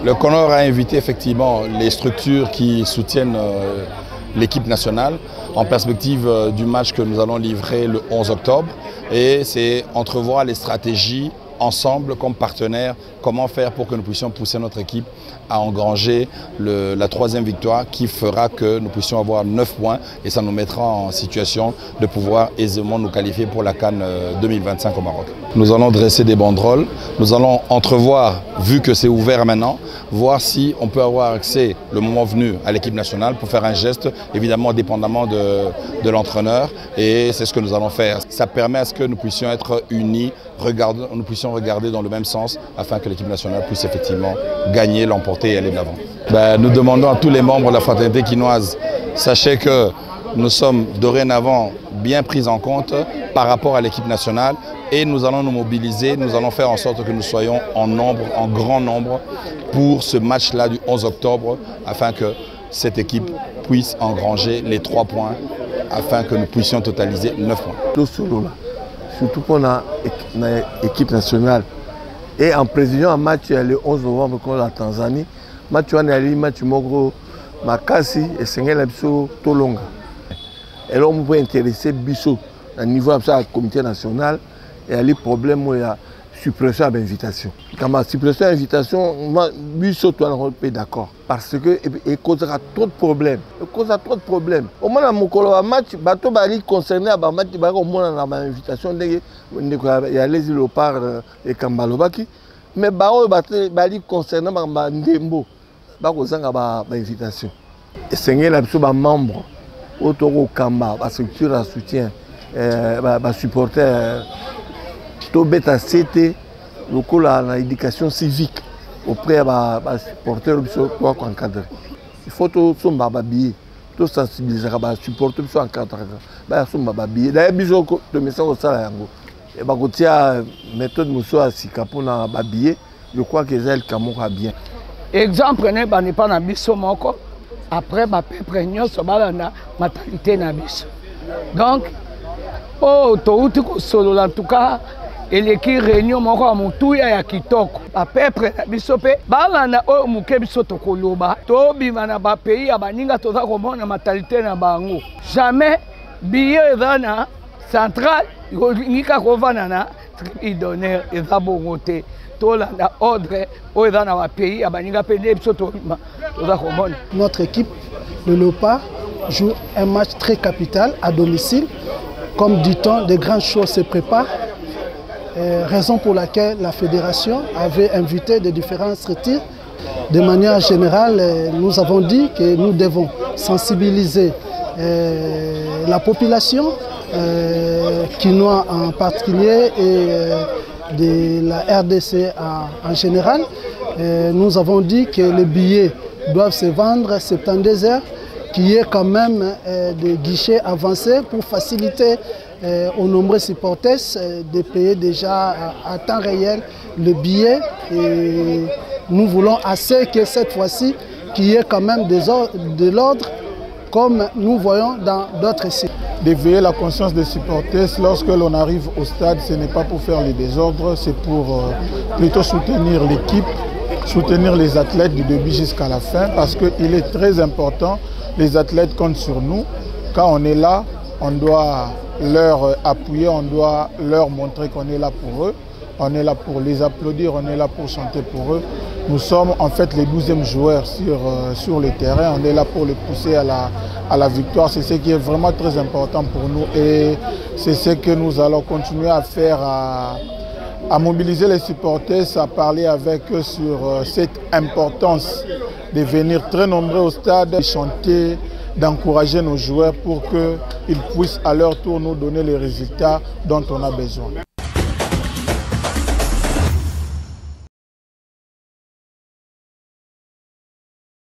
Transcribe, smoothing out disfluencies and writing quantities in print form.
Le CONOR a invité effectivement les structures qui soutiennent l'équipe nationale en perspective du match que nous allons livrer le 11 octobre. Et c'est entrevoir les stratégies ensemble comme partenaires, comment faire pour que nous puissions pousser notre équipe à engranger la troisième victoire qui fera que nous puissions avoir 9 points et ça nous mettra en situation de pouvoir aisément nous qualifier pour la CAN 2025 au Maroc. Nous allons dresser des banderoles, nous allons entrevoir, vu que c'est ouvert maintenant, voir si on peut avoir accès le moment venu à l'équipe nationale pour faire un geste, évidemment dépendamment de l'entraîneur, et c'est ce que nous allons faire. Ça permet à ce que nous puissions être unis, nous puissions regarder dans le même sens afin que l'équipe nationale puisse effectivement gagner, l'emporter et aller de l'avant. Nous demandons à tous les membres de la fraternité quinoise, sachez que nous sommes dorénavant bien pris en compte par rapport à l'équipe nationale et nous allons nous mobiliser, nous allons faire en sorte que nous soyons en nombre, en grand nombre pour ce match-là du 11 octobre afin que cette équipe puisse engranger les 3 points afin que nous puissions totaliser 9 points. Surtout qu'on a une équipe nationale. Et en président un match le 11 novembre contre la Tanzanie, match Mogro, Makasi et Sengel Abso Tolonga. Et là, on peut intéresser Bissot au niveau du comité national et il y a des problèmes où il y a suppression à l'invitation. Quand la suppression à l'invitation, Bissot doit être d'accord. Parce qu'il causera trop de problèmes. Au moins, dans le match, bateau bari concerné à match, au moins dans l'invitation, il y a les léopards et Kambalobaki. Mais bari concerné à Ndembo, l'invitation. Et c'est un membre, autour Kamba, la structure de soutien, supporter, tout bêta CT, l'éducation civique. Auprès des supporters pour encadrer. Il faut que nous soyons tout sensibiliser les supporters pour encadrer. D'ailleurs, le message au salaire. Et la méthode je crois que c'est le bien. Exemple, n'est pas dans biso moko. Après, ma peuple nyonso balana matalité na biso. Donc, solo en tout cas. Et l'équipe réunion moko amutuya ya kitoko ba peuple na biso pe balanda oyo muke biso tokoloba to bimana ba pays ya baninga toza komona matalité na bango jamais billet ezana central nika kovana na idonner eza bongo te tolanda ordre oyo ezana ba pays ya baninga pe nde biso toza komona. Notre équipe, le Léopard, joue un match très capital à domicile. Comme dit-on, de grandes choses se préparent. Raison pour laquelle la fédération avait invité de différentes structures. De manière générale, nous avons dit que nous devons sensibiliser la population, quinois en particulier et de la RDC en général. Nous avons dit que les billets doivent se vendre 72 heures, qu'il y ait quand même des guichets avancés pour faciliter aux nombreux supporters de payer déjà à temps réel le billet. Et nous voulons assez que cette fois-ci, qu'il y ait quand même de l'ordre comme nous voyons dans d'autres sites. D'éveiller la conscience des supporters lorsque l'on arrive au stade, ce n'est pas pour faire les désordres, c'est pour plutôt soutenir l'équipe, soutenir les athlètes du début jusqu'à la fin, parce qu'il est très important, les athlètes comptent sur nous. Quand on est là, on doit leur appuyer, on doit leur montrer qu'on est là pour eux, on est là pour les applaudir, on est là pour chanter pour eux. Nous sommes en fait les 12e joueurs sur le terrain, on est là pour les pousser à la victoire. C'est ce qui est vraiment très important pour nous et c'est ce que nous allons continuer à faire, à mobiliser les supporters, à parler avec eux sur cette importance de venir très nombreux au stade, de chanter, d'encourager nos joueurs pour qu'ils puissent à leur tour nous donner les résultats dont on a besoin.